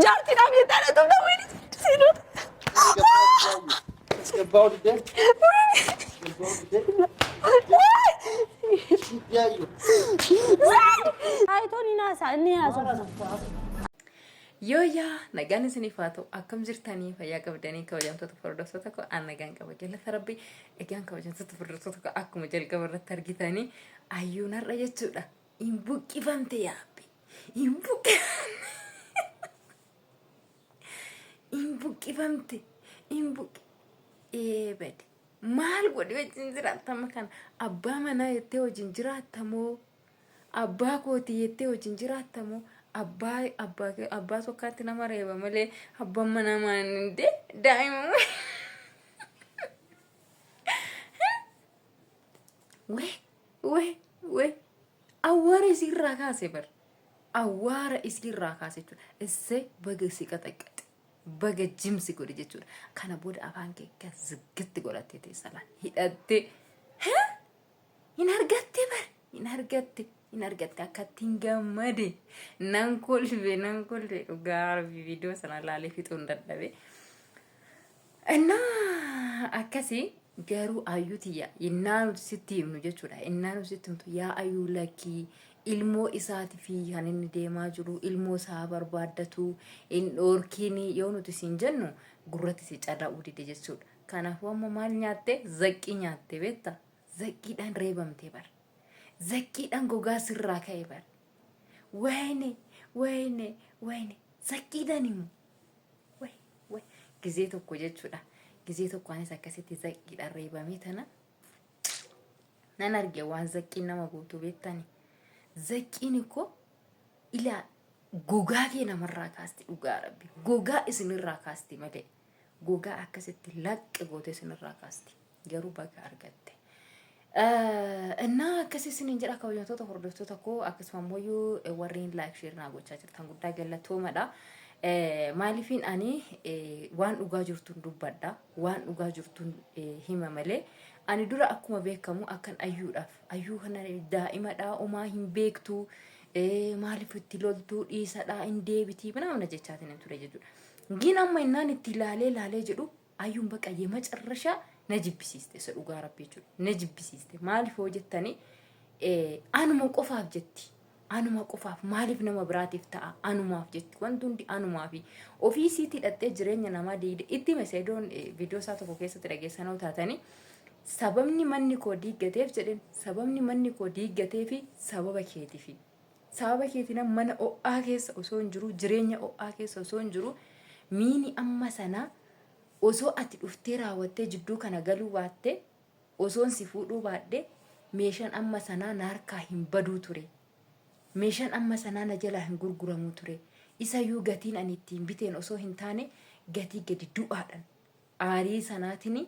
جارتي نام يدانا تبدا وين سينو هايتوني ناس اني Yooyaa nagaan isiniif haa ta'u akkam jirtanii fayyaa qabdanii kabajamtoota furdooftota koo aan nagaan qaba jallata rabbii egaan kabajamtoota furdooftota koo akkuma jalqaba irratti argitanii ayyuun har'a jechuudha hin buqqifamte yaabbi hin buqqifamte eebade maal godhi wajjin jiraattama kana abbaa manaa jettee wajjin jiraattamoo abbaa kootii jettee wajjin jiraattamoo abbaa tokkaatti nama reeba malee abbaan manaa maaninde daa'ima we awwaara isirraa kaase bar awwaara isirraa kaase jechuudha isse baga si qaxaqaxe baga jimsi godhe jechuudha kana booda afaan kee ziggitti godhattee teessalaan hidhatte hin argatte bar hin argatte akkatiin gammade nan kolbe dhugaa video sana laalee fixuun dadhabe እና akkasi garuu ayyutiya innaanu sitti himnu jechuudha innaanu sitti himtu yaa ayyuu lakkii ilmoo isaati fi kan inni deemaa jiru ilmoo isaa barbaaddatu in dhorkiini yoo nuti siin jennu gurratti si cadhaa'uu dide jechuudha kanaafuu amma maal nyaatte zaqqii nyaatte beetta zaqqiidhaan reebamtee bar zakkiidhaan gogaa sirraa ka'e bar wayne zakkiidhaan himu way gizee tokko jechuudha gizee tokko anis akkasitti zakkiidhaan reebamee tana nan arge waan zakkiin nama gootu beektani zakkiin ko ilaa gogaa kee namarraa kaasti dhugaa rabbi gogaa isinirraa kaasti malee gogaa akkasitti laqqe goote isinirraa kaasti garuu baga argatte እና ከሲስን እንጀራ ከወያቶ ተወርዶቶ ተኮ አክስማሞዩ ወሪን ላይክ ሼር ናጎቻ ጅርታን ጉዳይ ገለቶ መዳ ማሊፊን አኒ ዋን ኡጋ ጅርቱን ዱባዳ ዋን ኡጋ ጅርቱን ሂመመሌ አኒ ዱራ አኩማ ቤከሙ አከን አዩዳፍ አዩ ከነ ዳኢማዳ ኡማ ሂም ቤክቱ ማሊፍቲ ሎልቱ ኢሳዳ እንዴቢቲ ምናምን ጀቻትን እንቱ ለጀዱ ጊናማ እናን ኢትላሌ ላሌ ጅዱ አዩን በቃ የመጨረሻ نجبسيست سأوجا ربي جو نجبسيست مالي فوجتني أنا ما قفاف جتي أنا ما قفاف مالي في نما براتي فتاة أنا ما في جتي وانتون دي أنا ما في وفي سيتي التجرين ينما دي إدي مسيدون فيديو ساتو فوكيسة ترجع سنة وتاتني سببني مني كودي جتيف جدين سببني مني كودي جتيفي سببك كيتي سببك نا من أو آكيس أسون جرو جرينيا أو آكيس أسون جرو ميني أما سنة osoo ati dhuftee raawwattee jidduu kana galuu baatte osoon si fuudhuu baadde meeshaan amma sanaa na harkaa hin baduu ture meeshaan amma sanaa na jalaa hin gurguramuu ture isayyuu gatiin ani ittiin biteen osoo hin taane gatii gadi du'aadhaan aarii sanaatiin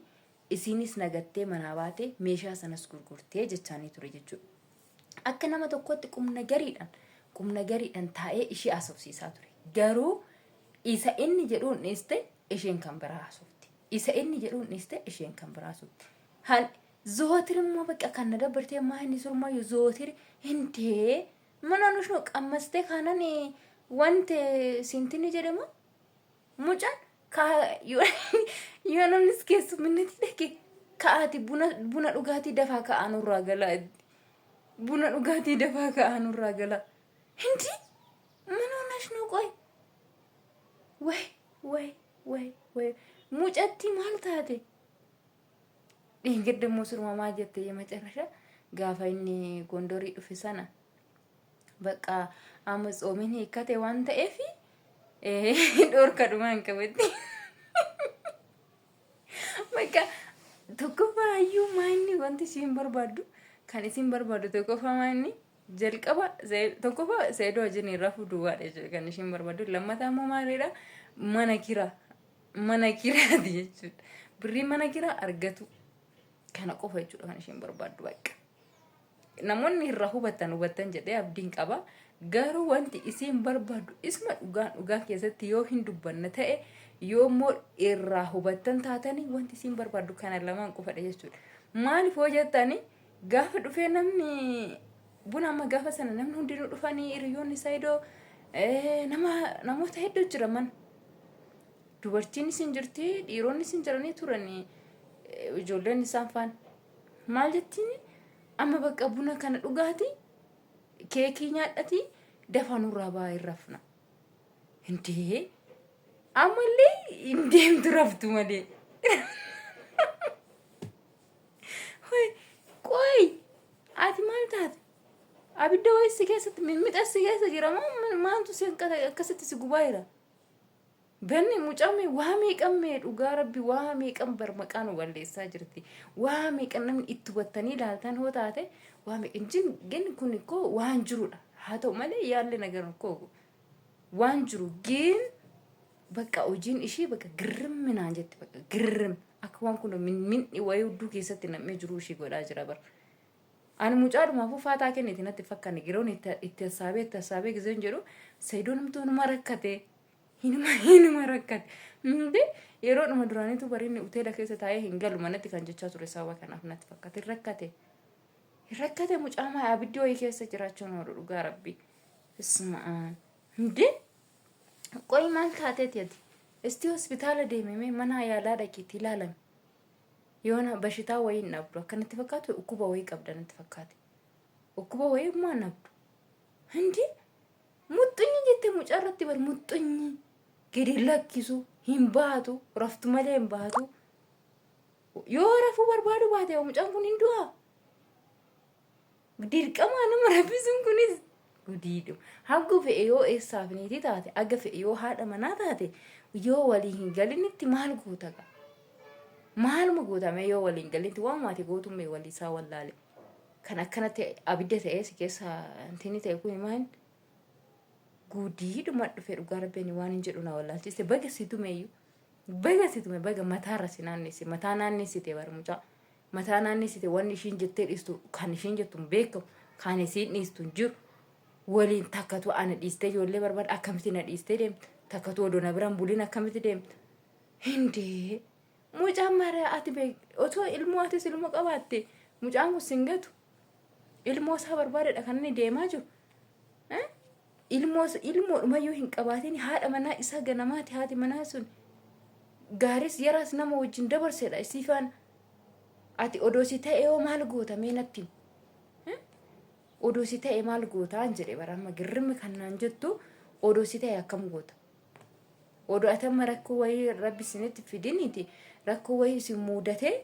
isinis nagattee manaa baate meeshaa sanas gurgurtee jechaanii ture jechuudha akka nama tokkotti qumna gariidhaan taa'ee ishii asofsiisaa ture garuu isa inni jedhuun dhiiste isheen kan biraasufti isa inni jedhuun dhiiste isheen kan biraasufti hal zootir immoo bakka kan dabartee maayini surma yoo zootir hintee mana nushno qammaste kanan wante sintini jedhama mucaan ka yoo namnis keessu minnati dhaqe kaati buna dhugaatii dafaa ka'anurraa gala buna dhugaatii dafaa ka'anurraa gala hindi mana nushno qoy way mucatti maal taate ingedde musurma maajette የመጨረሻ gaafa inni gondorii dhufe sana baqa amas oomini ikkate waan ta'eef dhorka dhumaan qabetti baqa tokkoffaayyuu maanni wanti isin barbaaddu kan isin barbaaddu tokkoffaa maanni jalqaba tokkoffaa seedoo wajjin rafuu duwwaadha kan isin barbaaddu lammataa immoo maaliidha mana kiraati jechuudha birrii mana kiraa argatu kana qofa jechuudha kan isin barbaaddu baqa namoonni irraa hubatan jedhee abdiin qaba garuu wanti isin barbaaddu isma dhugaa keessatti yoo hin dubbanne ta'e yoo immoo irraa hubatan taatanii wanti isin barbaaddu kana lamaan qofadha jechuudha maaliif hojjettani gaafa dhufee namni buna amma gaafa sana namni hundinuu dhufanii hiriyoonni isaa idoo namoota hedduu jira man dubartiin isin jirti dhiironni isin jiranii turanii ijoolleen isaan faan maal jettiin amma bakka buna kana dhugaati keekii nyaadhati dafanurraa baay'ee rafna intee ammallee indeemtu raftu malee qoy ati maal taate abidda wayii si keessatti mimmixa si keessa jira maantu si akkasitti si gubaa jira benni mucame waa meeqammee dhugaa rabbi waa meeqam barmaqaan walleessaa jirti waa meeqan namni itti hubattanii ilaaltan hoo taate waa meeqan gin kun koo waan jirudha haa ta'u malee yaalli nagar koo waan jiru gin bakka hojiin ishii bakka girrimminaan jetti bakka girrim akka waan kun minni wayii hudduu keessatti nam'ee jiru ishii godhaa jira bar ani mucaadhumaafuu faataa kenneeti natti fakkaanne giroon itti hasaabee gizeen jedhu sayidoon namtuu numa rakkate hinuma rakkate minde yeroo dhuma duraaniitu barinni hoteela keessa taa'ee hin galu manatti kan jechaa ture sababa kanaaf natti fakkaate rakkate mucaamaa abiddi wayii keessa jiraachuun oolu dhugaa rabbi isma'aan minde qoy maal taateeti ati isti hospitaala deemee mana yaalaa dhaqiitti ilaalame yoona bashitaa wayii nabdu akkanatti fakkaatu ukkuba wayii qabda natti fakkaate ukkuba wayii maa nabdu hindi muxxunyi jette mucaarratti bar muxxunyi gadi lakkisu hin baatu raftu malee hin baatu yoo rafuu barbaadu baate mucaan kun hin du'a dirqamaa nama raffisuun kunis gudiidhu haggu fe'e yoo eessaaf niitii taate aga fe'e yoo haadha manaa taate yoo walii hin galinitti maal goota maaluma gootame yoo waliin galinti waan maati gootumme waliisaa wallaale kan akkanatti abidda ta'ee si keessa antini ta'e kun himaan gudiidhuma dhufe dhugaa rabbeeni waan hin jedhu na wallaalchiste baga situme baga mataarra si naannesse mataa naannessite bar mucaa mataa naannessite wanni ishiin jettee dhiistu kan ishiin jettuun beekamu kan isiin dhiistuun jiru waliin takkatu ana dhiistee ijoollee barbaada akkamitti na dhiistee deemta takkatu odoo na biraan buliin akkamitti deemta hindee mucaan mara ati beek otoo ilmoo atis ilmoo qabaatte mucaan kun singatu ilmoo isaa barbaadedha kan inni deemaa jiru ilmoodhumayyuu hin qabaatin haadha manaa isaa ganamaati haati manaa sun gaaris yaraas nama wajjin dabarsedha isiifaan ati odoosi ta'e yoo maal goota meenatti odoosi ta'e maal gootaan jedhe baramma girrimmi kannaan jettu odoosi ta'e akkam goota odoo atamma rakkoo wayii rabbi isinitti fidiniiti rakkoo wayii isin muudatee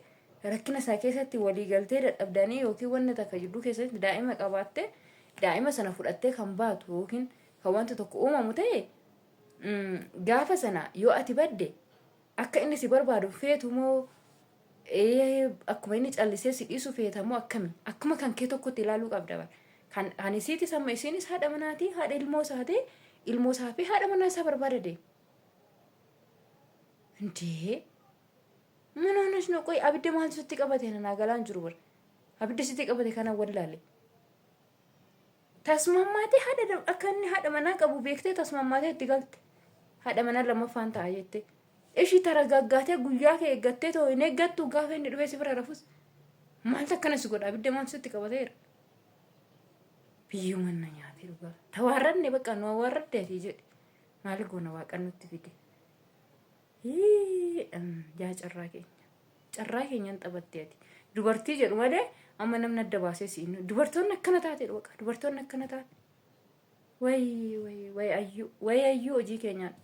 rakkina isaa keessatti walii galtee dadhabdanii yookiin wanna takka jidduu keessatti daa'ima qabaatte daa'ima sana fudhattee kan baatu yookiin kan wanta tokko uumamu ta'e gaafa sana yoo ati badde akka inni si barbaadu feetu moo akkuma inni callisee si dhiisu feetamoo akkuma kan kee tokkotti ilaaluu qabda kan isiitis amma isiinis haadha manaatii haadha ilmoo isaati ilmoo isaa fi haadha manaa isaa barbaadade ndee manoonis no qoy abidda maal sitti qabate na galaan jiru bar abidda sitti qabate kana wallaale tasmammaatee haadha akka inni haadha manaa qabu beektee tasmammaatee itti galte haadha manaa lammaffaan ta'a jettee ishii taragaaggaatee guyyaa kee eeggattee too hin eeggattu gaafa inni dhufee si bira rafus maaltu akkana si godha abidda maal sitti qabateera biyyuu manna nyaatee dhugaa tawaarranne bakka nu warraddeeti jedhe maal goona waaqan nutti fide yaa carraa keenyan taphattee ati dubartii jedhu malee amma namni adda baasee siin dubartoonni akkana taate dhugaa dubartoonni akkana taate way ayyuu hojii keenyaan